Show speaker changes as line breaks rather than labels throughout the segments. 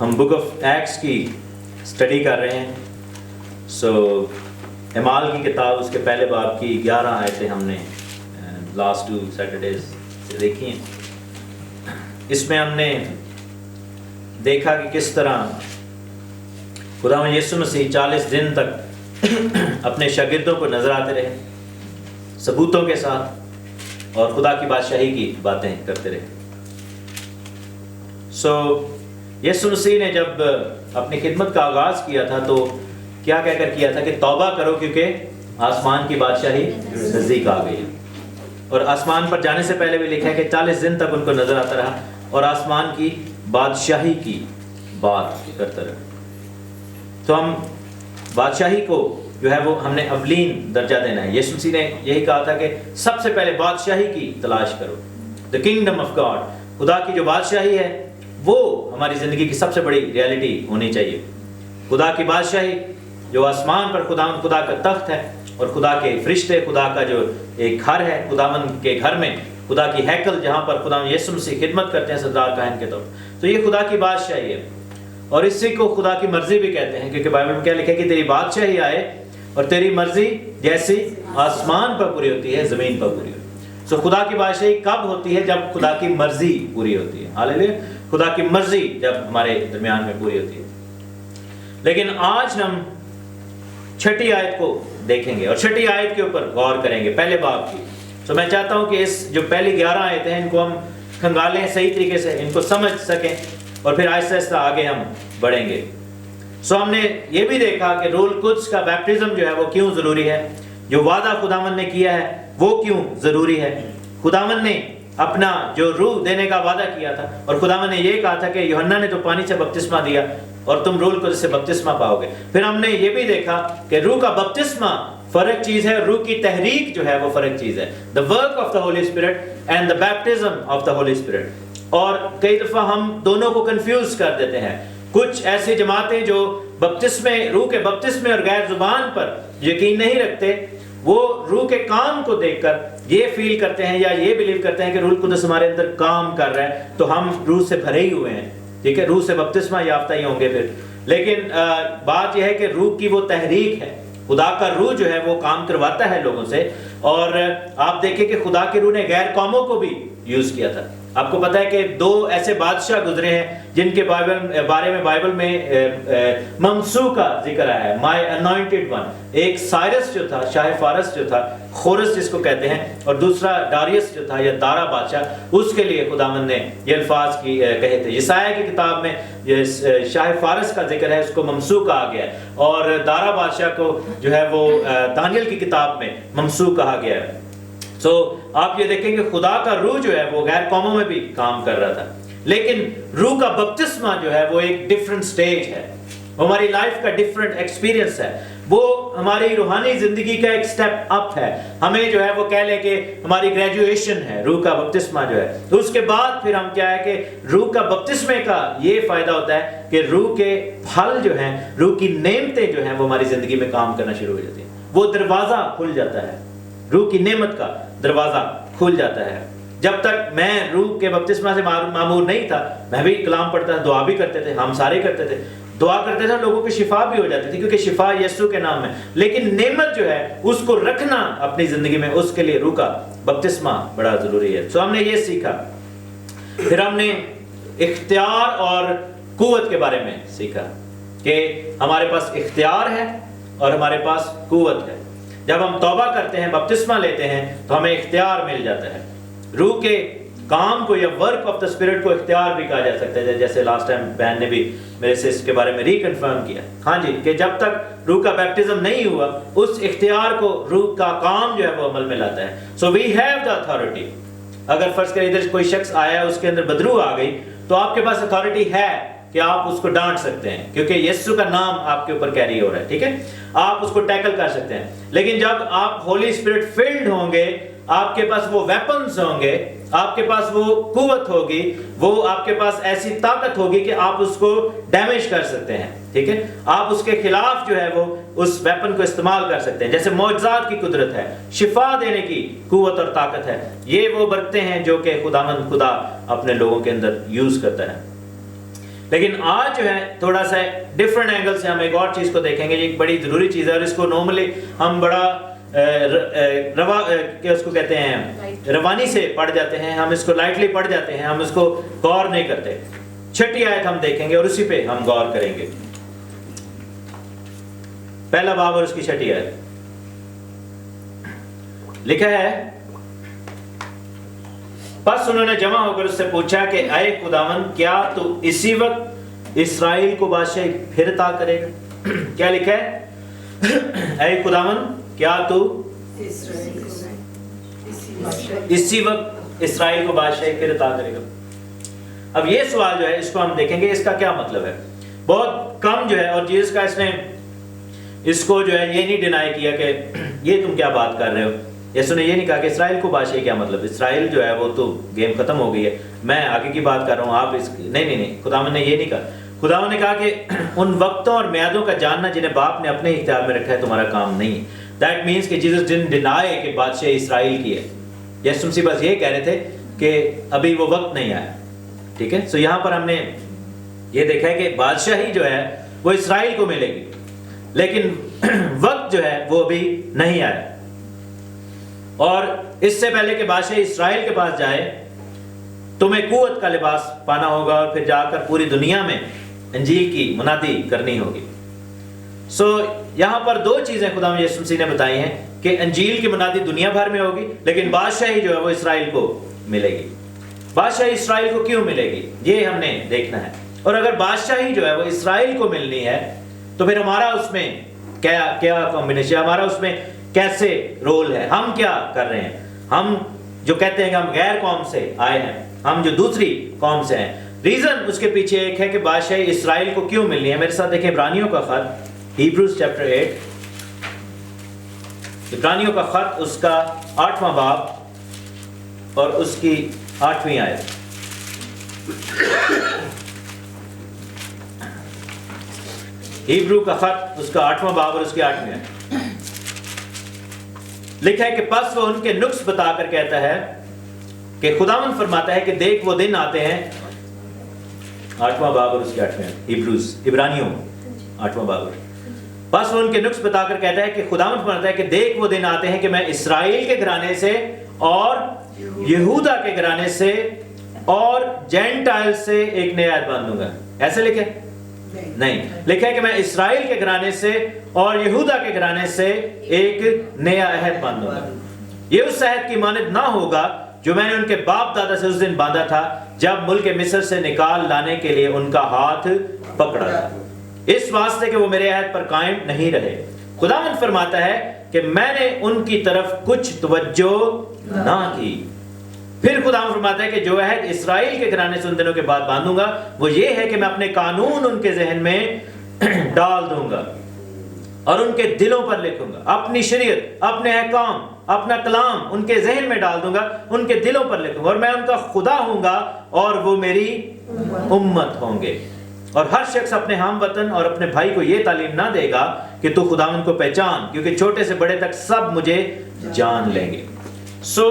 ہم book of acts کی study کر رہے ہیں. اعمال کی کتاب اس کے پہلے باب کی 11 آیتیں ہم نے لاسٹ 2 سیٹرڈیز سے دیکھی ہیں. اس میں ہم نے دیکھا کہ کس طرح خداوند یسوع مسیح 40 دن تک اپنے شاگردوں کو نظر آتے رہے ثبوتوں کے ساتھ اور خدا کی بادشاہی کی باتیں کرتے رہے. یسوع مسیح نے جب اپنی خدمت کا آغاز کیا تھا تو کیا کہہ کر کیا تھا کہ توبہ کرو کیونکہ آسمان کی بادشاہی نزدیک آ گئی ہے. اور آسمان پر جانے سے پہلے بھی لکھا ہے کہ 40 دن تک ان کو نظر آتا رہا اور آسمان کی بادشاہی کی بات کرتا رہا. تو ہم بادشاہی کو جو ہے وہ ہم نے اولین درجہ دینا ہے. یسوع مسیح نے یہی کہا تھا کہ سب سے پہلے بادشاہی کی تلاش کرو. دا کنگڈم آف گاڈ, خدا کی جو بادشاہی ہے وہ ہماری زندگی کی سب سے بڑی ریالٹی ہونی چاہیے. خدا کی بادشاہی جو آسمان پر خدا کا تخت ہے اور خدا کے فرشتے, خدا کا جو ایک گھر ہے, خداوند کے گھر میں خدا کی ہیکل جہاں پر خداوند یسوع مسیح خدمت کرتے ہیں سردار کاہن کے طور, تو یہ خدا کی بادشاہی ہے. اور اسی کو خدا کی مرضی بھی کہتے ہیں, کیونکہ بائبل میں کیا لکھا ہے کہ تیری بادشاہی آئے اور تیری مرضی جیسی آسمان پر پوری ہوتی ہے زمین پر پوری ہوتی ہے. خدا کی بادشاہی کب ہوتی ہے؟ جب خدا کی مرضی پوری ہوتی ہے. ہاللیلویا, خدا کی مرضی جب ہمارے درمیان میں پوری ہوتی ہے. لیکن آج ہم 6 آیت کو دیکھیں گے اور 6 آیت کے اوپر غور کریں گے پہلے باب کی. تو میں چاہتا ہوں کہ اس جو پہلی 11 آیتیں ہیں ان کو ہم کھنگالیں صحیح طریقے سے, ان کو سمجھ سکیں اور پھر آہستہ آہستہ آگے ہم بڑھیں گے. ہم نے یہ بھی دیکھا کہ روح القدس کا بیپٹزم جو ہے وہ کیوں ضروری ہے, جو وعدہ خداوند نے کیا ہے وہ کیوں ضروری ہے. خداوند نے اپنا جو روح دینے کا وعدہ کیا تھا اور خداوند نے یہ کہا تھا کہ یوحنا نے تو پانی سے بپتسمہ دیا اور تم روح القدس سے بپتسمہ پاؤ گے. پھر ہم نے یہ بھی دیکھا کہ روح کا بپتسمہ فرق چیز ہے, روح کی تحریک جو ہے وہ فرق چیز ہے. The work of the Holy Spirit and the baptism of the Holy Spirit. اور کئی دفعہ ہم دونوں کو کنفیوز کر دیتے ہیں. کچھ ایسی جماعتیں جو بپتسمے, روح کے بپتسمے اور غیر زبان پر یقین نہیں رکھتے, وہ روح کے کام کو دیکھ کر یہ فیل کرتے ہیں یا یہ بلیو کرتے ہیں کہ روح القدس ہمارے اندر کام کر رہا ہے تو ہم روح سے بھرے ہی ہوئے ہیں, ٹھیک ہے, روح سے بپتسمہ یافتہ ہی ہوں گے پھر. لیکن بات یہ ہے کہ روح کی وہ تحریک ہے, خدا کا روح جو ہے وہ کام کرواتا ہے لوگوں سے. اور آپ دیکھیں کہ خدا کے روح نے غیر قوموں کو بھی یوز کیا تھا. آپ کو پتا ہے کہ 2 ایسے بادشاہ گزرے ہیں جن کے بارے میں بائبل میں ممسو کا ذکر آیا ہے, مائی انوائنٹڈ ون. ایک سائرس جو تھا, شاہ فارس جو تھا, خورس جس کو کہتے ہیں, اور دوسرا ڈاریس جو تھا یا دارا بادشاہ. اس کے لیے خداوند نے یہ الفاظ کہے تھے. یسایہ کی کتاب میں شاہ فارس کا ذکر ہے, اس کو ممسو کہا گیا ہے, اور دارا بادشاہ کو جو ہے وہ دانیل کی کتاب میں ممسو کہا گیا ہے. آپ یہ دیکھیں کہ خدا کا روح جو ہے وہ غیر قوموں میں بھی کام کر رہا تھا. لیکن روح کا بپتسمہ جو ہے وہ ایک ڈیفرنٹ سٹیج ہے, ہماری لائف کا ڈیفرنٹ ایکسپیرینس ہے, وہ ہماری روحانی زندگی کا ایک سٹیپ اپ ہے. ہمیں جو ہے وہ کہہ لیں کہ ہماری گریجویشن ہے روح کا بپتسمہ جو ہے. تو اس کے بعد پھر ہم کیا ہے کہ روح کا بپتسمے کا یہ فائدہ ہوتا ہے کہ روح کے پھل جو ہیں, روح کی نعمتیں جو ہیں وہ ہماری زندگی میں کام کرنا شروع ہو جاتی ہیں. وہ دروازہ کھل جاتا ہے, روح کی نعمت کا دروازہ کھل جاتا ہے. جب تک میں روح کے بپتسمہ سے معمور نہیں تھا, میں بھی کلام پڑھتا تھا, دعا بھی کرتے تھے, ہم سارے کرتے تھے, دعا کرتے تھے, لوگوں کی شفا بھی ہو جاتی تھی کیونکہ شفا یسوع کے نام ہے. لیکن نعمت جو ہے اس کو رکھنا اپنی زندگی میں, اس کے لیے روح کا بپتسمہ بڑا ضروری ہے. ہم نے یہ سیکھا. پھر ہم نے اختیار اور قوت کے بارے میں سیکھا کہ ہمارے پاس اختیار ہے اور ہمارے پاس قوت ہے. جب ہم توبہ کرتے ہیں, بپتسمہ لیتے ہیں, تو ہمیں اختیار مل جاتا ہے. روح کے کام کو یا ورک آف دا اسپرٹ کو اختیار بھی کہا جا سکتا ہے, جیسے لاسٹ ٹائم بہن نے بھی میرے سے اس کے بارے میں ریکنفرم کیا. ہاں جی, کہ جب تک روح کا بیپٹزم نہیں ہوا اس اختیار کو روح کا کام جو ہے وہ عمل میں لاتا ہے. سو وی ہیو دا اتھارٹی. اگر فرض کریں ادھر کوئی شخص آیا, اس کے اندر بدرو آ گئی, تو آپ کے پاس اتھارٹی ہے کہ آپ اس کو ڈانٹ سکتے ہیں کیونکہ یسوع کا نام آپ کے اوپر کیری ہو رہا ہے, ٹھیک ہے, آپ اس کو ٹیکل کر سکتے ہیں. لیکن جب آپ ہولی اسپرٹ فلڈ ہوں گے, آپ کے پاس وہ ویپنز ہوں گے, آپ کے پاس وہ قوت ہوگی, وہ آپ کے پاس ایسی طاقت ہوگی کہ آپ اس کو ڈیمیج کر سکتے ہیں, ٹھیک ہے, آپ اس کے خلاف جو ہے وہ اس ویپن کو استعمال کر سکتے ہیں. جیسے معجزات کی قدرت ہے, شفا دینے کی قوت اور طاقت ہے, یہ وہ برتیں ہیں جو کہ خدا اپنے لوگوں کے اندر یوز کرتا ہے. لیکن آج جو ہے تھوڑا سا ڈفرنٹ اینگل سے ہم ایک اور چیز کو دیکھیں گے. یہ ایک بڑی ضروری چیز ہے اور اس کو نارملی ہم بڑا اس کو کہتے ہیں روانی سے پڑھ جاتے ہیں, ہم اس کو لائٹلی پڑھ جاتے ہیں, ہم اس کو غور نہیں کرتے. چھٹی آیت ہم دیکھیں گے اور اسی پہ ہم غور کریں گے. پہلا باب اور اس کی چھٹی آیت لکھا ہے, پس انہوں نے جمع ہو کر اس سے پوچھا کہ اے خداوند کیا تو اسی وقت اسرائیل کو بادشاہ پھر عطا کرے گا؟ کیا لکھا ہے؟ اے خداوند کیا تو اسی وقت اسرائیل کو بادشاہ پھر عطا کرے گا؟ اب یہ سوال جو ہے اس کو ہم دیکھیں گے اس کا کیا مطلب ہے. بہت کم جو ہے, اور جس کا اس نے اس کو جو ہے یہ نہیں ڈینائی کیا کہ یہ تم کیا بات کر رہے ہو. یسوع نے یہ نہیں کہا کہ اسرائیل کو بادشاہی کیا مطلب, اسرائیل جو ہے وہ تو گیم ختم ہو گئی ہے, میں آگے کی بات کر رہا ہوں, آپ اس نہیں. خداوند نے یہ نہیں کہا. خداوند نے کہا کہ ان وقتوں اور میعادوں کا جاننا جنہیں باپ نے اپنے اختیار میں رکھا ہے تمہارا کام نہیں ہے. دیٹ مینس کہ جیسس ڈنٹ ڈینائی کہ بادشاہ اسرائیل کی ہے. یسوع مسیح بس یہ کہہ رہے تھے کہ ابھی وہ وقت نہیں آیا. ٹھیک ہے, سو یہاں پر ہم نے یہ دیکھا ہے کہ بادشاہی جو ہے وہ اسرائیل کو ملے گی, لیکن وقت جو ہے وہ ابھی نہیں آیا. اور اس سے پہلے کہ بادشاہ اسرائیل کے پاس جائے تمہیں قوت کا لباس پانا ہوگا اور پھر جا کر پوری دنیا میں انجیل کی منادی کرنی ہوگی. سو یہاں پر دو چیزیں خدا یسوع مسیح نے بتائی ہیں کہ انجیل کی منادی دنیا بھر میں ہوگی, لیکن بادشاہی جو ہے وہ اسرائیل کو ملے گی. بادشاہی اسرائیل کو کیوں ملے گی یہ ہم نے دیکھنا ہے. اور اگر بادشاہی جو ہے وہ اسرائیل کو ملنی ہے تو پھر ہمارا اس میں کیا کمبینیشن, ہمارا اس میں کیسے رول ہے, ہم کیا کر رہے ہیں. ہم جو کہتے ہیں کہ ہم غیر قوم سے آئے ہیں, ہم جو دوسری قوم سے ہیں, ریزن اس کے پیچھے ایک ہے کہ بادشاہی اسرائیل کو کیوں ملنی ہے. میرے ساتھ دیکھیں عبرانیوں کا خط, ہیبروز چیپٹر 8, عبرانیوں کا خط اس کا 8واں باب اور اس کی 8ویں آیت. ہیبرو کا خط اس کا 8واں باب اور اس کی 8ویں آیت لکھا ہے کہ پس وہ ان کے نقص بتا کر کہتا ہے کہ خداوند فرماتا ہے کہ دیکھ وہ دن آتے ہیں. 8واں باب اور اس کی 8ویں آیت, ہیبروز عبرانیوں 8واں باب. بس وہ ان کے نقص بتا کر کہتا ہے کہ خداوند فرماتا ہے کہ دیکھ وہ دن آتے ہیں کہ میں اسرائیل کے گھرانے سے اور یہودا کے گھرانے سے اور جینٹائل سے ایک نیا عہد باندھوں گا. ایسے لکھے نہیں, لکھا ہے کہ میں اسرائیل کے گھرانے سے اور یہودا کے گھرانے سے ایک نیا عہد باندھوں گا. یہ اس عہد کی مانند نہ ہوگا جو میں نے ان کے باپ دادا سے اس دن باندھا تھا جب ملک مصر سے نکال لانے کے لیے ان کا ہاتھ پکڑا تھا, اس واسطے کہ وہ میرے عہد پر قائم نہیں رہے. خداوند فرماتا ہے کہ میں نے ان کی طرف کچھ توجہ نہ کی. پھر خداوند فرماتا ہے کہ جو عہد اسرائیل کے گھرانے سے ان دنوں کے بعد باندھوں گا وہ یہ ہے کہ میں اپنے قانون ان کے ذہن میں ڈال دوں گا اور ان کے دلوں پر لکھوں گا. اپنی شریعت, اپنے احکام, اپنا کلام ان کے ذہن میں ڈال دوں گا, ان کے دلوں پر لکھوں گا, اور میں ان کا خدا ہوں گا اور وہ میری امت ہوں گے. اور ہر شخص اپنے ہم وطن اور اپنے بھائی کو یہ تعلیم نہ دے گا کہ تو خداوند کو پہچان, کیونکہ چھوٹے سے بڑے تک سب مجھے جان لیں گے. سو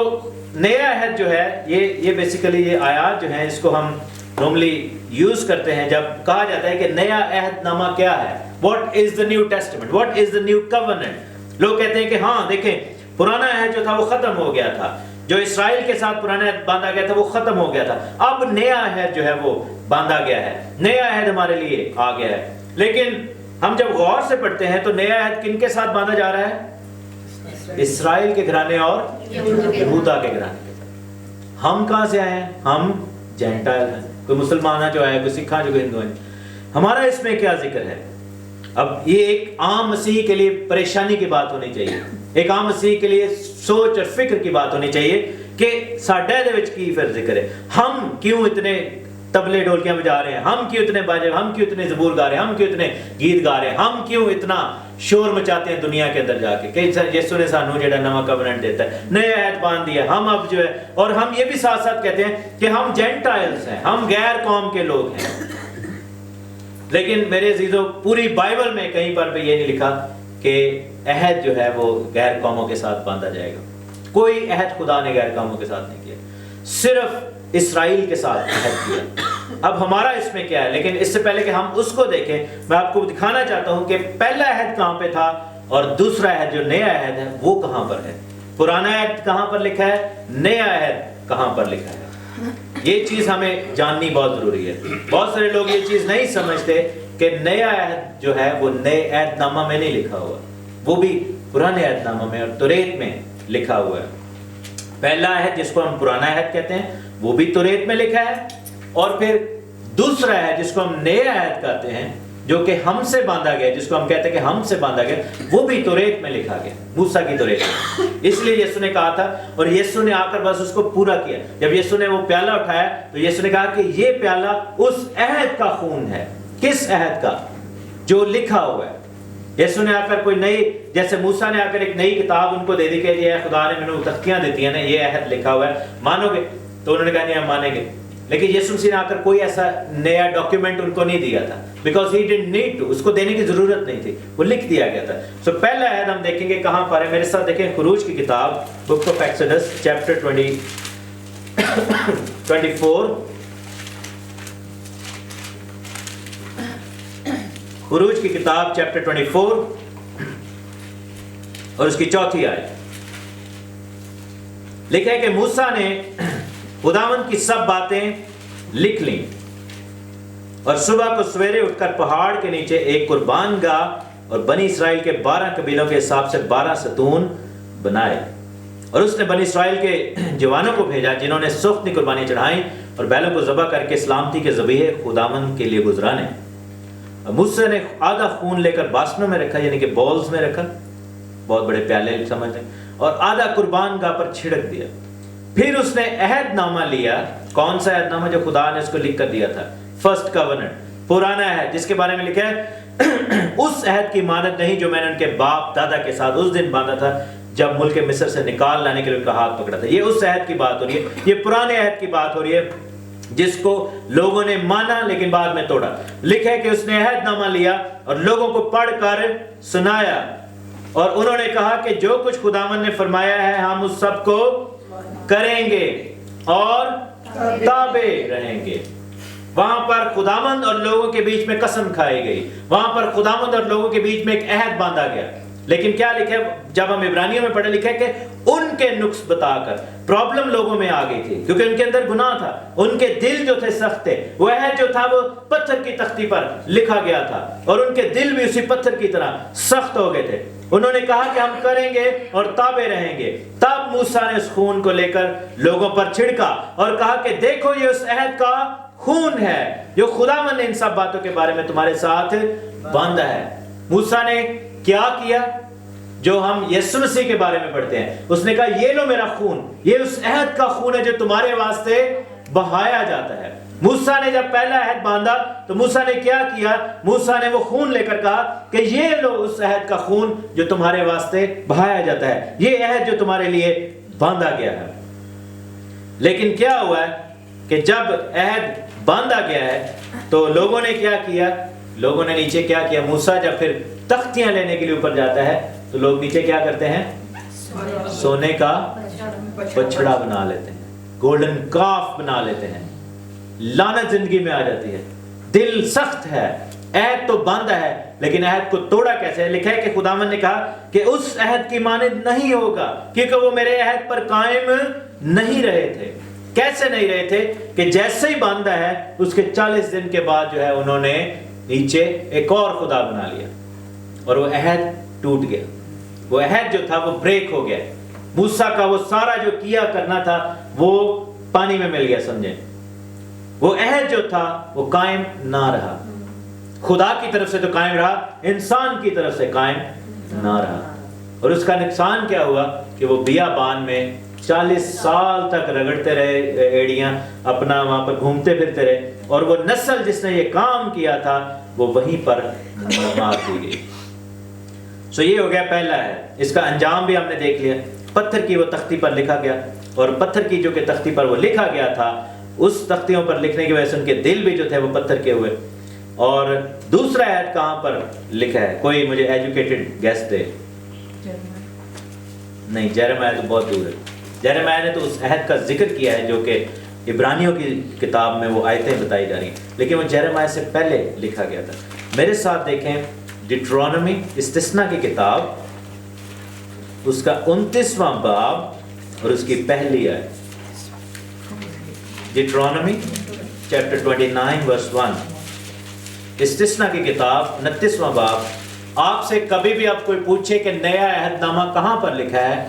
نیا عہد جو ہے یہ بیسیکلی یہ آیات جو ہیں اس کو ہم نارملی یوز کرتے ہیں جب کہا جاتا ہے کہ نیا عہد نامہ کیا ہے. What is the new testament, what is the new covenant. لوگ کہتے ہیں کہ ہاں دیکھیں پرانا عہد جو تھا وہ ختم ہو گیا تھا, جو اسرائیل کے ساتھ پرانا عہد باندھا گیا تھا وہ ختم ہو گیا تھا, اب نیا عہد جو ہے وہ باندھا گیا ہے, نیا عہد ہمارے لیے آ گیا ہے. لیکن ہم جب غور سے پڑھتے ہیں تو نیا عہد کن کے ساتھ باندھا جا رہا ہے؟ اسرائیل کے گھرانے اور یہودا کے گھرانے کے ساتھ. ہم کہاں سے آئے ہیں؟ ہم جینٹائل ہیں. کوئی مسلمان ہے جو آئے, کوئی سکھ ہے جو ہندو ہیں. ہمارا اس میں کیا ذکر ہے؟ اب یہ ایک عام مسیح کے لیے پریشانی کی بات ہونی چاہیے, ایک عام مسیح کے لیے سوچ اور فکر کی بات ہونی چاہیے کہ ساڈے دے وچ کی پھر ذکر ہے. ہم کیوں اتنے تبلے ڈولکیاں بجا رہے ہیں, ہم کیوں اتنے باجے, ہم کیوں اتنے زبور گا رہے ہیں, ہم کیوں اتنے گیت گا رہے ہیں, ہم کیوں اتنا شور مچاتے ہیں دنیا کے اندر جا کے کہ یسوع نے سانو جڑا نواں کووننٹ دیتا ہے, نیا عہد باندھ دیا. ہم اب جو ہے, اور ہم یہ بھی ساتھ ساتھ کہتے ہیں کہ ہم جینٹائلز ہیں, ہم غیر قوم کے لوگ ہیں. لیکن میرے عزیزو پوری بائبل میں کہیں پر بھی یہ نہیں لکھا کہ عہد جو ہے وہ غیر قوموں کے ساتھ باندھا جائے گا. کوئی عہد خدا نے غیر قوموں کے ساتھ نہیں کیا, صرف اسرائیل کے ساتھ عہد کیا. اب ہمارا اس میں کیا ہے؟ لیکن اس سے پہلے کہ ہم اس کو دیکھیں، میں آپ کو دکھانا چاہتا ہوں کہ پہلا عہد کہاں پہ تھا اور دوسرا عہد جو نیا عہد ہے وہ کہاں پر ہے۔ پرانا عہد کہاں پر لکھا ہے، نیا عہد کہاں پر لکھا ہے۔ یہ چیز ہمیں جاننی بہت ضروری ہے۔ بہت سارے لوگ یہ چیز نہیں سمجھتے کہ نیا عہد جو ہے وہ نئے عہد نامہ میں نہیں لکھا ہوا، وہ بھی پرانے عہد نامہ میں اور توریت میں لکھا ہوا ہے۔ پہلا عہد جس کو ہم پرانا عہد کہتے ہیں وہ بھی توریت میں لکھا ہے، اور پھر دوسرا عہد جس کو ہم نیا عہد کہتے ہیں جو کہ ہم سے باندھا گیا، جس کو ہم کہتے ہیں کہ ہم سے باندھا گیا، وہ بھی توریت میں لکھا گیا، موسیٰ کی توریت میں۔ اس لیے یسوع نے کہا تھا، اور یسوع نے آ کر بس اس کو پورا کیا۔ جب یسوع نے وہ پیالہ اٹھایا تو یسوع نے کہا کہ یہ پیالہ اس عہد کا خون ہے۔ کس عہد کا؟ جو لکھا ہوا ہے۔ یسوع نے آ کر کوئی نئی، جیسے موسیٰ نے آ کر ایک نئی کتاب ان کو دے دی کہ یہ خدا نے مجھے تختیاں دیتی ہیں نا، یہ عہد لکھا ہوا ہے، مانو گے؟ تو انہوں نے کہا نہیں ہم مانیں گے۔ لیکن یسوع مسیح نے آ کر کوئی ایسا نیا ڈاکیومنٹ ان کو نہیں دیا تھا، because he didn't need to, اس کو دینے کی ضرورت نہیں تھی، وہ لکھ دیا گیا تھا۔ سو پہلا عہد ہم دیکھیں گے کہاں پر ہے، میرے ساتھ دیکھیں خروج کی کتاب، بک آف ایکسوڈس چیپٹر 24، خروج کی کتاب چیپٹر 24 اور اس کی 4 آیت۔ لکھا ہے کہ موسیٰ نے خداوند کی سب باتیں لکھ لیں اور صبح کو سویرے اٹھ کر پہاڑ کے نیچے ایک قربان گاہ اور بنی اسرائیل کے 12 قبیلوں کے حساب سے 12 ستون بنائے، اور اس نے بنی اسرائیل کے جوانوں کو بھیجا جنہوں نے سختنی قربانی چڑھائیں اور بیلوں کو ذبح کر کے سلامتی کے ذبیحے خداوند کے لیے گزرانے۔ موسیٰ نے آدھا خون لے کر باسنوں میں رکھا، یعنی کہ بولز میں رکھا، بہت بڑے پیالے سمجھ لیں، اور آدھا قربان گاہ پر چھڑک دیا۔ پھر اس نے عہد نامہ لیا۔ کون سا عہد نامہ؟ جو خدا نے اس کو لکھ کر دیا تھا، فرسٹ کورنٹ، پرانا عہد، جس کے بارے میں لکھا ہے اس عہد کی مانند نہیں جو میں نے ان کے باپ دادا کے ساتھ اس دن باندھا تھا جب ملک مصر سے نکال لانے کے لیے ان کا ہاتھ پکڑا تھا۔ یہ اس عہد کی بات ہو رہی ہے، یہ پرانے عہد کی بات ہو رہی ہے جس کو لوگوں نے مانا لیکن بعد میں توڑا۔ لکھا ہے کہ اس نے عہد نامہ لیا اور لوگوں کو پڑھ کر سنایا، اور انہوں نے کہا کہ جو کچھ خداوند نے فرمایا ہے ہم اس سب کو کریں گے اور تابع رہیں گے۔ وہاں پر خداوند اور لوگوں کے بیچ میں قسم کھائی گئی، وہاں پر خداوند اور لوگوں کے بیچ میں ایک عہد باندھا گیا۔ لیکن کیا لکھا ہے جب ہم عبرانیوں میں پڑھے، لکھا ہے کہ ان کے نقص بتا کر پرابلم لوگوں میں آ گئی تھی، کیونکہ ان کے اندر گناہ تھا، ان کے دل جو تھے سخت تھے، وہ عہد جو تھا وہ پتھر کی تختی پر لکھا گیا تھا اور ان کے دل بھی اسی پتھر کی طرح سخت ہو گئے تھے۔ انہوں نے کہا کہ ہم کریں گے اور تابع رہیں گے۔ تب موسیٰ نے اس خون کو لے کر لوگوں پر چھڑکا اور کہا کہ دیکھو یہ اس عہد کا خون ہے جو خداوند نے ان سب باتوں کے بارے میں تمہارے ساتھ باندھا ہے۔ موسیٰ نے کیا کیا جو ہم یسوع مسیح کے بارے میں پڑھتے ہیں؟ اس نے کہا یہ لو میرا خون، یہ اس عہد کا خون ہے جو تمہارے واسطے بہایا جاتا ہے۔ موسیٰ نے جب پہلا عہد باندھا تو موسیٰ نے کیا کیا؟ موسیٰ نے وہ خون لے کر کہا کہ یہ لو اس عہد کا خون جو تمہارے واسطے بہایا جاتا ہے، یہ عہد جو تمہارے لیے باندھا گیا ہے۔ لیکن کیا ہوا ہے کہ جب عہد باندھا گیا ہے تو لوگوں نے کیا کیا؟ لوگوں نے نیچے کیا کیا؟ موسیٰ جب پھر تختیاں لینے کے لیے اوپر جاتا ہے تو لوگ نیچے کیا کرتے ہیں؟ سونے کا بچڑا بنا لیتے ہیں، گولڈن کاف بنا لیتے ہیں۔ لعنت زندگی میں آ جاتی ہے، دل سخت ہے، عہد تو باندھا ہے لیکن عہد کو توڑا کیسے ہے؟ لکھا ہے کہ خداوند نے کہا کہ اس عہد کی مانند نہیں ہوگا کیونکہ وہ میرے عہد پر قائم نہیں رہے تھے۔ کیسے نہیں رہے تھے؟ کہ جیسے ہی باندھا ہے اس کے 40 دن کے بعد جو ہے انہوں نے نیچے ایک اور خدا بنا لیا اور وہ عہد ٹوٹ گیا، وہ عہد جو تھا وہ بریک ہو گیا۔ موسیٰ کا وہ سارا جو کیا کرنا تھا وہ پانی میں مل گیا، سمجھیں۔ وہ عہد جو تھا وہ قائم نہ رہا، خدا کی طرف سے تو قائم رہا، انسان کی طرف سے قائم نہ رہا۔ اور اس کا نقصان کیا ہوا کہ وہ بیابان میں 40 سال تک رگڑتے رہے ایڑیاں اپنا، وہاں پر گھومتے پھرتے رہے، اور وہ نسل جس نے یہ کام کیا تھا وہ وہیں پر مار دی گئی۔ سو یہ ہو گیا پہلا ہے۔ اس کا انجام بھی ہم نے دیکھ لیا، پتھر کی وہ تختی پر لکھا گیا، اور پتھر کی جو کہ تختی پر وہ لکھا گیا تھا اس تختیوں پر لکھنے کی وجہ سے ان کے دل بھی جو تھے وہ پتھر کے ہوئے۔ اور دوسرا عہد کہاں پر لکھا ہے؟ کوئی مجھے ایجوکیٹڈ گیس دے۔ نہیں، جیرمیہ تو بہت دور ہے۔ جیرمیہ نے تو اس عہد کا ذکر کیا ہے جو کہ عبرانیوں کی کتاب میں وہ آیتیں بتائی جا رہی ہیں، لیکن وہ یرمیہ سے پہلے لکھا گیا تھا۔ میرے ساتھ دیکھیں ڈیٹرونومی استثنا کی کتاب، اس کا 29واں باب اور اس کی پہلی آیت۔ ڈیٹرونومی چیپٹر 29 ورس 1، استثنا کی کتاب 29واں باب۔ آپ سے کبھی بھی آپ کوئی پوچھے کہ نیا عہد نامہ کہاں پر لکھا ہے،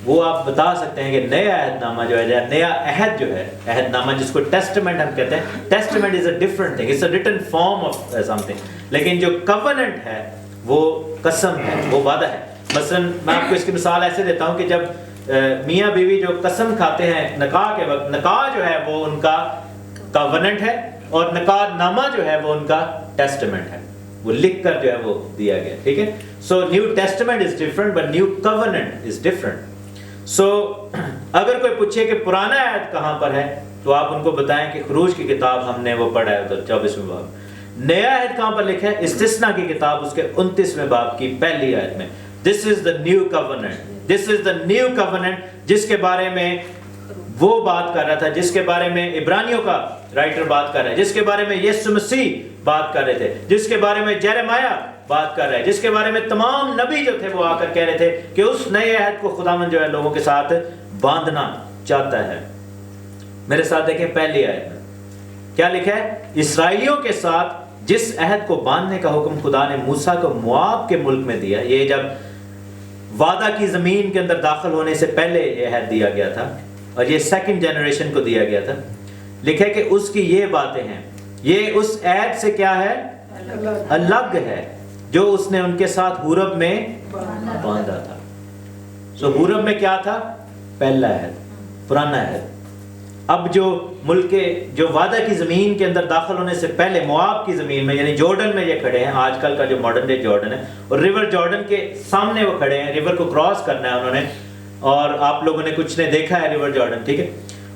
وہ آپ بتا سکتے ہیں کہ نیا عہد نامہ جو ہے، نیا عہد جو ہے، عہد نامہ جس کو ٹیسٹمنٹ ہم کہتے ہیں، testament is a different thing, it's a written form of some thing, لیکن جو کووننٹ ہے وہ قسم ہے، وہ وعدہ ہے۔ مثلا میں آپ کو اس کی مثال ایسے دیتا ہوں کہ جب میاں بیوی جو قسم کھاتے ہیں نکاح کے وقت، نکاح جو ہے وہ ان کا کووننٹ ہے، اور نکاح نامہ جو ہے وہ ان کا ٹیسٹمنٹ ہے، وہ لکھ کر جو ہے وہ دیا گیا، ٹھیک ہے۔ So New Testament is different but new covenant is different. So اگر کوئی پوچھے کہ پرانا عہد کہاں پر ہے تو آپ ان کو بتائیں کہ خروج کی کتاب ہم نے وہ پڑھا ہے ادھر 24ویں باب۔ نیا عہد کہاں پر لکھا ہے؟ استثنا کی کتاب اس کے 29ویں باب کی پہلی آیت میں۔ This is the new covenant, this is the new covenant جس کے بارے میں وہ بات کر رہا تھا، جس کے بارے میں عبرانیوں کا رائٹر بات کر رہا ہے، جس کے بارے میں یسوع مسیح بات کر رہے تھے، جس کے بارے میں یرمیہ بات کر رہا ہے، جس کے بارے میں تمام نبی جو تھے وہ آ کر کہہ رہے تھے کہ اس نئے عہد کو خداوند جو ہے لوگوں کے ساتھ باندھنا چاہتا ہے۔ میرے ساتھ دیکھیں پہلی آیت میں کیا لکھا ہے؟ اسرائیلیوں کے ساتھ جس عہد کو باندھنے کا حکم خدا نے موسیٰ کو مواب کے ملک میں دیا، یہ جب وعدہ کی زمین کے اندر داخل ہونے سے پہلے یہ عہد دیا گیا تھا، اور یہ سیکنڈ جنریشن کو دیا گیا تھا، لکھا ہے کہ اس کی یہ باتیں ہیں، یہ اس عہد سے کیا ہے؟ الگ ہے، جو اس نے ان کے ساتھ حورب میں باندھا تھا۔ سو حورب میں کیا تھا؟ پہلا عہد، پرانا عہد۔ اب جو ملک کے جو وعدہ کی زمین کے اندر داخل ہونے سے پہلے مواب کی زمین میں، یعنی جارڈن میں یہ کھڑے ہیں، آج کل کا جو ماڈرن ڈے جارڈن ہے، اور ریور جارڈن کے سامنے وہ کھڑے ہیں، ریور کو کراس کرنا ہے انہوں نے، اور آپ لوگوں نے کچھ نے دیکھا ہے ریور جارڈن، ٹھیک ہے،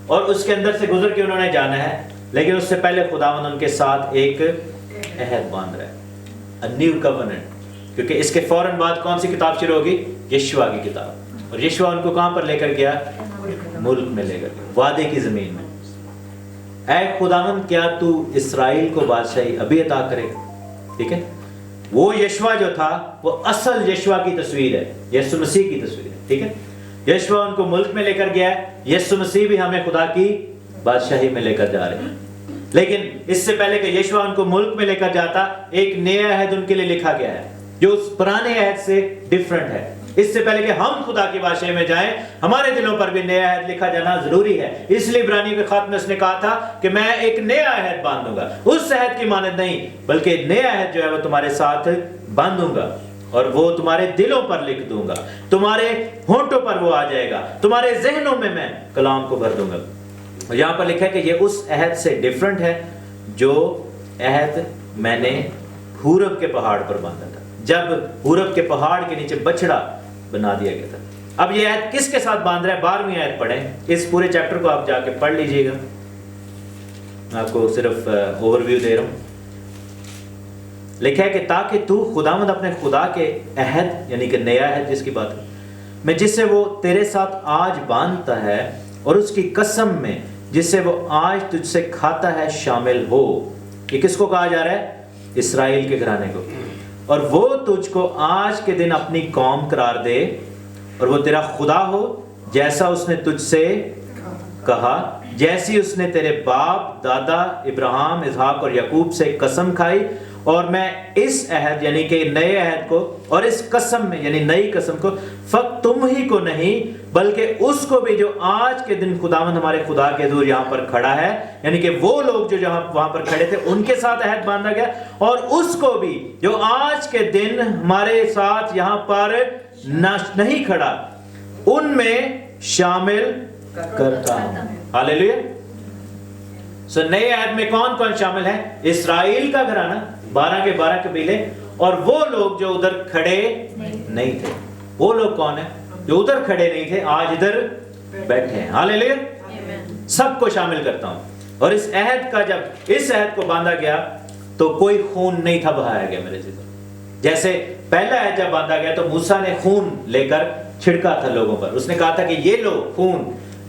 اور اس کے اندر سے گزر کے انہوں نے جانا ہے، لیکن اس سے پہلے خداوند ان کے ساتھ ایک عہد باندھ رہا ہے، a new covenant، کیونکہ اس کے فوراً بعد کون سی کتاب شروع ہوگی؟ یشوع کی کتاب، اور یشوع ان کو کہاں پر لے کر گیا؟ ملک میں لے کر گیا، وعدے کی زمین میں۔ اے خداوند کیا تو اسرائیل کو بادشاہی ابھی عطا کرے گا؟ ٹھیک ہے، وہ یشوع جو تھا وہ اصل یشوع کی تصویر ہے، یسوع مسیح کی تصویر ہے، ٹھیک ہے۔ یشوع ان کو ملک میں لے کر گیا ہے، یسوع مسیح بھی ہمیں خدا کی بادشاہی میں لے کر جا رہے ہیں، لیکن اس سے پہلے کہ یشوع ان کو ملک میں لے کر جاتا، ایک نیا عہد ان کے لیے لکھا گیا ہے جو اس پرانے عہد سے ڈیفرنٹ ہے۔ اس سے پہلے کہ ہم خدا کی بادشاہی میں جائیں، ہمارے دلوں پر بھی نیا عہد لکھا جانا ضروری ہے۔ اس لیے عبرانیوں کے خط میں اس نے کہا تھا کہ میں ایک نیا عہد باندھوں گا، اس عہد کی مانند نہیں، بلکہ نیا عہد جو ہے وہ تمہارے ساتھ باندھوں گا، اور وہ تمہارے دلوں پر لکھ دوں گا، تمہارے ہونٹوں پر وہ آ جائے گا، تمہارے ذہنوں میں کلام کو بھر دوں گا۔ اور یہاں پر لکھا ہے کہ یہ اس عہد سے ڈیفرنٹ ہے جو عہد میں نے حورب کے پہاڑ پر باندھا تھا، جب حورب کے پہاڑ کے نیچے بچڑا بنا دیا گیا تھا۔ اب یہ عہد کس کے ساتھ باندھ رہا ہے؟ 12ویں آیت پڑھیں، اس پورے چیپٹر کو آپ جا کے پڑھ لیجئے گا، میں آپ کو صرف اوور ویو دے رہا ہوں۔ لکھا ہے کہ تاکہ تو خداوند اپنے خدا کے عہد، یعنی کہ نیا عہد جس کی بات ہے، میں جسے وہ تیرے ساتھ آج باندھتا ہے، اور اس کی قسم میں جسے وہ آج تجھ سے کھاتا ہے شامل ہو۔ یہ کس کو کہا جا رہا ہے؟ اسرائیل کے گھرانے کو۔ اور وہ تجھ کو آج کے دن اپنی قوم قرار دے، اور وہ تیرا خدا ہو، جیسا اس نے تجھ سے کہا، جیسی اس نے تیرے باپ دادا ابراہیم اسحاق اور یعقوب سے قسم کھائی۔ اور میں اس عہد یعنی کہ نئے عہد کو اور اس قسم میں یعنی نئی قسم کو فقط تم ہی کو نہیں بلکہ اس کو بھی جو آج کے دن خداوند ہمارے خدا کے حضور یہاں پر کھڑا ہے، یعنی کہ وہ لوگ جو جہاں وہاں پر کھڑے تھے ان کے ساتھ عہد باندھا گیا، اور اس کو بھی جو آج کے دن ہمارے ساتھ یہاں پر نہیں کھڑا ان میں شامل کرتا ہوں۔ ہاللیلویا۔ سو نئے عہد میں کون کون شامل ہے؟ اسرائیل کا گھرانہ، 12 کے 12 قبیلے، اور وہ لوگ جو ادھر کھڑے نہیں تھے۔ وہ لوگ کون ہیں؟ جو ادھر کھڑے نہیں تھے، آج ادھر بیٹھے ہیں۔ ہاللیلویا۔ سب کو شامل کرتا ہوں۔ اور اس عہد کا جب اس عہد کو باندھا گیا تو کوئی خون نہیں تھا بہایا گیا میرے سے۔ جیسے پہلا عہد جب باندھا گیا تو موسیٰ نے خون لے کر چھڑکا تھا لوگوں پر، اس نے کہا تھا کہ یہ لو خون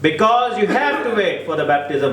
Because you have to wait for the baptism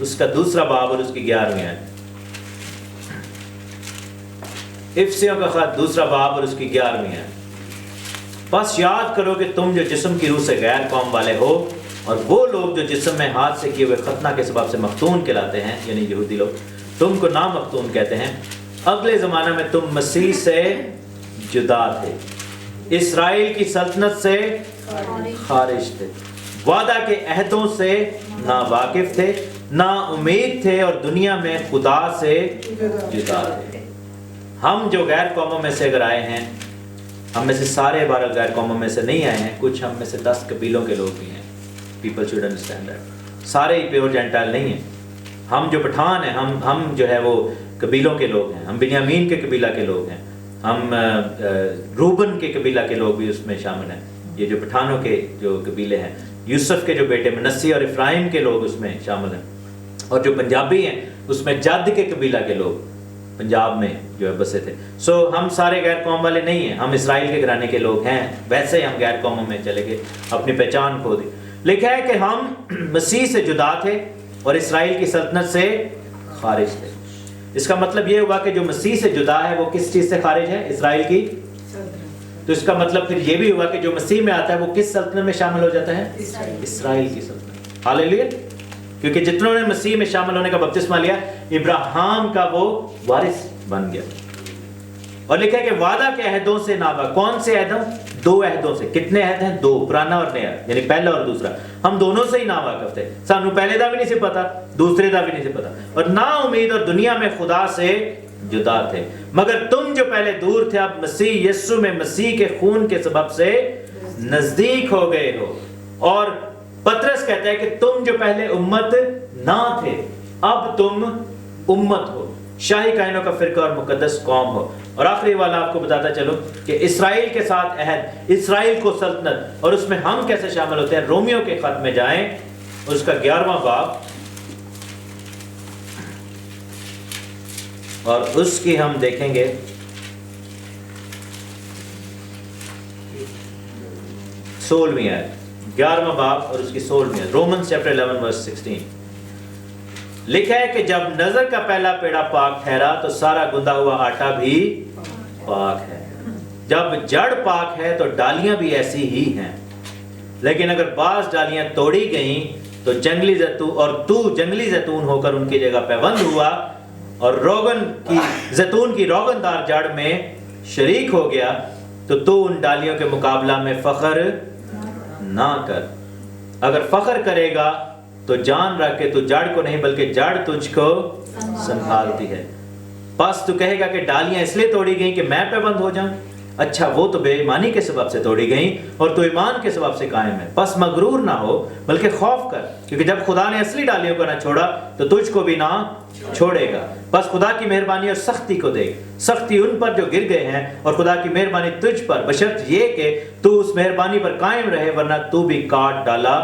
اس کا 2 باب اور اس کی 11ویں آیت۔ افسیوں کا خط 2 باب اور اس کی 11ویں آیت۔ بس یاد کرو کہ تم جو جسم کی روح سے غیر قوم والے ہو، اور وہ لوگ جو جسم میں ہاتھ سے کیے ہوئے ختنہ کے سبب سے مختون کہلاتے ہیں، یعنی یہودی لوگ، تم کو نامختون کہتے ہیں، اگلے زمانے میں تم مسیح سے جدا تھے، اسرائیل کی سلطنت سے خارج تھے، وعدہ کے عہدوں سے ناواقف تھے، نا امید تھے، اور دنیا میں خدا سے جدا تھے۔ ہم جو غیر قوموں میں سے اگر آئے ہیں، ہم میں سے سارے بھارت غیر قوموں میں سے نہیں آئے ہیں، کچھ ہم میں سے 10 قبیلوں کے لوگ بھی ہیں۔ پیپل شوڈ انڈرسٹینڈ دیٹ، سارے ہی پیور جینٹائل نہیں ہیں۔ ہم جو پٹھان ہیں، ہم جو ہے وہ قبیلوں کے لوگ ہیں، ہم بنیامین کے قبیلہ کے لوگ ہیں، ہم روبن کے قبیلہ کے لوگ بھی اس میں شامل ہیں، یہ جو پٹھانوں کے جو قبیلے ہیں، یوسف کے جو بیٹے منسی اور افراہیم کے لوگ اس میں شامل ہیں، اور جو پنجابی ہیں اس میں جد کے قبیلہ کے لوگ پنجاب میں جو ہے بسے تھے۔ سو ہم سارے غیر قوم والے نہیں ہیں، ہم اسرائیل کے گھرانے کے لوگ ہیں، ویسے ہم غیر قوموں میں چلے گئے، اپنی پہچان کھو دی۔ لکھا ہے کہ ہم مسیح سے جدا تھے اور اسرائیل کی سلطنت سے خارج تھے۔ اس کا مطلب یہ ہوا کہ جو مسیح سے جدا ہے وہ کس چیز سے خارج ہے؟ اسرائیل کی سلطنت۔ تو اس کا مطلب پھر یہ بھی ہوا کہ جو مسیح میں آتا ہے وہ کس سلطنت میں شامل ہو جاتا ہے؟ اسرائیل کی سلطنت۔ ہاللیلویا! کیونکہ جتنوں نے مسیح میں شامل ہونے کا بپتسمہ لیا، ابراہیم کا وہ وارث بن گیا۔ اور لکھا ہے کہ وعدہ کے عہدوں سے ناواقف۔ کون سے عہدوں؟ 2 عہدوں سے۔ کتنے عہد ہیں؟ 2، پرانا اور نیا، یعنی پہلا اور دوسرا۔ ہم دونوں سے ہی ناواقف تھے، سانو پہلے دا بھی نہیں سی پتا، دوسرے دا بھی نہیں سی پتا، اور نا امید اور دنیا میں خدا سے جدا تھے۔ مگر تم جو پہلے دور تھے، اب مسیح یسوع میں مسیح کے خون کے سبب سے نزدیک ہو گئے ہو۔ اور پترس کہتا ہے کہ تم جو پہلے امت نہ تھے، اب تم امت ہو، شاہی کائنوں کا فرقہ اور مقدس قوم ہو۔ اور آخری والا آپ کو بتاتا چلوں کہ اسرائیل کے ساتھ عہد، اسرائیل کو سلطنت، اور اس میں ہم کیسے شامل ہوتے ہیں۔ رومیو کے خط میں جائیں، اس کا 11واں باب، اور اس کی ہم دیکھیں گے 16ویں آیت، 11واں باب اور اس کی 16ویں آیت، رومنز چیپٹر 11 ورس 16۔ لکھا ہے کہ جب نظر کا پہلا پیڑا پاک ٹھہرا تو سارا گندھا ہوا آٹا بھی پاک ہے۔ جب جڑ پاک ہے تو ڈالیاں بھی ایسی ہی ہیں، لیکن اگر بعض ڈالیاں توڑی گئیں تو جنگلی زیتون ہو کر ان کی جگہ پیوند ہوا، اور زیتون کی روغن دار جڑ میں شریک ہو گیا، تو ان ڈالیوں کے مقابلہ میں فخر نہ کر۔ اگر فخر کرے گا تو جان رکھ کہ تو جڑ کو نہیں بلکہ جڑ تجھ کو سنبھالتی ہے۔ بس تو کہے گا کہ ڈالیاں اس لیے توڑی گئیں کہ میں پیوند ہو جاؤں؟ اچھا، وہ تو بے ایمانی کے سبب سے توڑی گئیں اور تو ایمان کے سبب سے قائم ہے۔ بس مغرور نہ ہو بلکہ خوف کر، کیونکہ جب خدا نے اصلی ڈالیوں کو نہ چھوڑا تو تجھ کو بھی نہ چھوڑے گا۔ بس خدا کی مہربانی اور سختی کو دیکھ، سختی ان پر جو گر گئے ہیں، اور خدا کی مہربانی تجھ پر، بشرط یہ کہ تو اس مہربانی پر قائم رہے، ورنہ تو بھی کاٹ ڈالا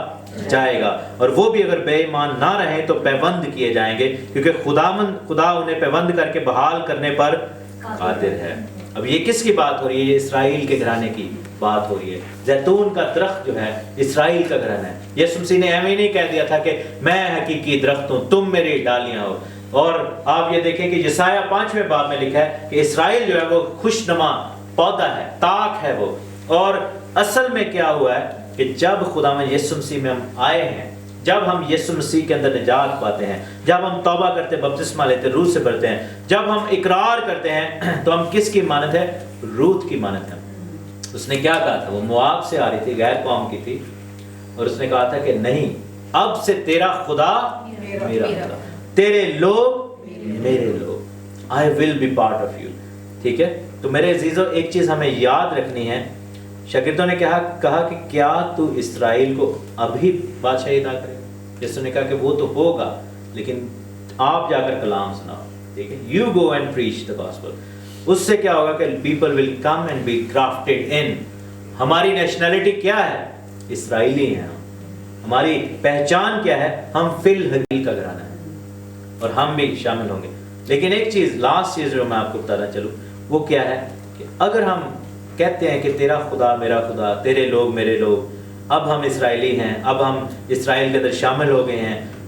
جائے گا، اور وہ بھی اگر بے ایمان نہ رہیں تو پیوند کیے جائیں گے، کیونکہ خدا انہیں پیوند کر کے بحال کرنے پر قادر ہے۔ اب یہ کس کی بات ہو رہی ہے؟ یہ اسرائیل کے گھرانے کی بات ہو رہی ہے۔ زیتون کا درخت جو ہے اسرائیل کا گھرانا ہے۔ یسوع مسیح نے ایویں نہیں کہہ دیا تھا کہ میں حقیقی درخت ہوں، تم میری ڈالیاں ہو۔ اور آپ یہ دیکھیں کہ یسایہ 5ویں باب میں لکھا ہے کہ اسرائیل جو ہے وہ خوشنما پودا ہے، تاک ہے وہ۔ اور اصل میں کیا ہوا ہے کہ جب خداوند یسوع مسیح میں ہم آئے ہیں، جب ہم یسوع مسیح کے اندر نجات پاتے ہیں، جب ہم توبہ کرتے، بپتسمہ لیتے، روح سے بھرتے ہیں، جب ہم اقرار کرتے ہیں، تو ہم کس کی مانند ہے؟ روت کی مانند ہے۔ اس نے کیا کہا تھا؟ وہ مواب سے آ رہی تھی، غیر قوم کی تھی، اور اس نے کہا تھا کہ نہیں، اب سے تیرا خدا میرا خدا، تیرے لوگ میرے لوگ، I will be part of you۔ ٹھیک ہے؟ تو میرے عزیزو، ایک چیز ہمیں یاد رکھنی ہے۔ شاگردوں نے کہا کہ کیا تو اسرائیل کو ابھی بادشاہی عطا کرے گا؟ یسوع نے کہا کہ وہ تو ہوگا، لیکن آپ جا کر کلام سناؤ۔ ٹھیک ہے؟ You go and preach the gospel۔ اس سے کیا ہوگا کہ people will come and be grafted in۔ ہماری نیشنلٹی کیا ہے؟ اسرائیلی ہیں۔ ہماری پہچان کیا ہے؟ ہم فی الحقیقہ کا گھرانہ ہے، اور ہم بھی شامل ہوں گے۔ لیکن ایک چیز، لاسٹ چیز جو میں آپ کو بتانا چلوں، وہ کیا ہے کہ اگر ہم کہتے ہیں کہ تیرا خدا میرا خدا، تیرے لوگ میرے لوگ، اب ہم اسرائیلی ہیں، اب ہم اسرائیل کے اندر شامل ہو گئے ہیں،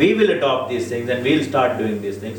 we will adopt these things and we'll start doing these things,